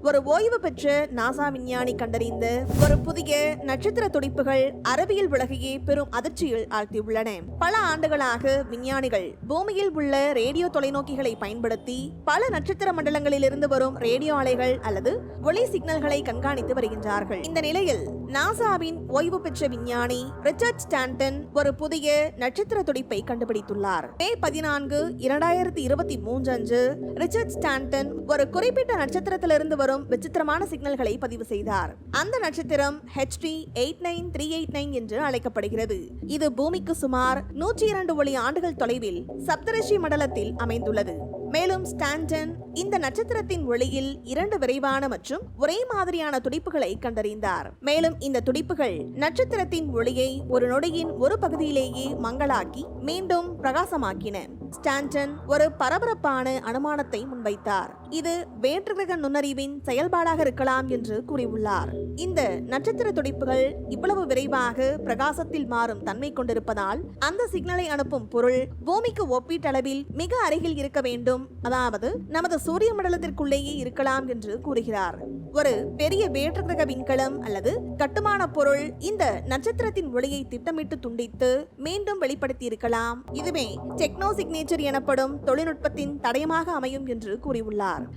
ஒரு ஓய்வு பெற்ற நாசா விஞ்ஞானி கண்டறிந்த ஒரு புதிய நட்சத்திர துடிப்புகள் அறிவியல் உலகையே பெரும் அதிர்ச்சியில் ஆழ்த்தியுள்ளன. பல ஆண்டுகளாக விஞ்ஞானிகள் பூமியில் உள்ள ரேடியோ தொலைநோக்கிகளை பயன்படுத்தி பல நட்சத்திர மண்டலங்களிலிருந்து வரும் ரேடியோ அலைகள் அல்லது ஒளி சிக்னல்களை கண்காணித்து வருகின்றார்கள். இந்த நிலையில் நாசாவின் ஓய்வு பெற்ற விஞ்ஞானி ரிச்சர்ட் ஸ்டான்டன் ஒரு புதிய நட்சத்திர துடிப்பை கண்டுபிடித்துள்ளார். மே 14, 2023 அன்று ரிச்சர்ட் ஸ்டான்டன் ஒரு குறிப்பிட்ட நட்சத்திரத்திலிருந்து வரும் விசித்திரமான சிக்னல்களை பதிவு செய்தார். அந்த நட்சத்திரம் HD 89389 என்று அழைக்கப்படுகிறது. இது பூமிக்கு சுமார் 102 ஒளி ஆண்டுகள் தொலைவில் சப்தரிஷி மண்டலத்தில் அமைந்துள்ளது. மேலும் ஸ்டான்டன் இந்த நட்சத்திரத்தின் ஒளியில் 2 விரைவான மற்றும் ஒரே மாதிரியான துடிப்புகளை கண்டறிந்தார். மேலும் இந்த துடிப்புகள் நட்சத்திரத்தின் ஒளியை ஒரு நொடியின் ஒரு பகுதியிலேயே மங்கலாக்கி மீண்டும் பிரகாசமாக்கின. ஸ்டான்டன் ஒரு பரபரப்பான அனுமானத்தை முன்வைத்தார். இது வேற்றுகிரக நுண்ணறிவின் செயல்பாடாக இருக்கலாம் என்று கூறியுள்ளார். இந்த நட்சத்திர துடிப்புகள் இவ்வளவு விரைவாக பிரகாசத்தில் மாறும் தன்மை கொண்டிருப்பதால் அந்த சிக்னலை அனுப்பும் பொருள் பூமிக்கு ஒப்பீட்டளவில் மிக அருகில் இருக்க வேண்டும், அதாவது நமது சூரிய மண்டலத்திற்குள்ளேயே இருக்கலாம் என்று கூறுகிறார். ஒரு பெரிய வேற்றுகிரக விண்கலம் அல்லது கட்டுமான பொருள் இந்த நட்சத்திரத்தின் ஒளியை திட்டமிட்டு துண்டித்து மீண்டும் வெளிப்படுத்தி இருக்கலாம். இதுவே டெக்னோ சிக்னேச்சர் எனப்படும் தொழில்நுட்பத்தின் தடயமாக அமையும் என்று கூறியுள்ளார்.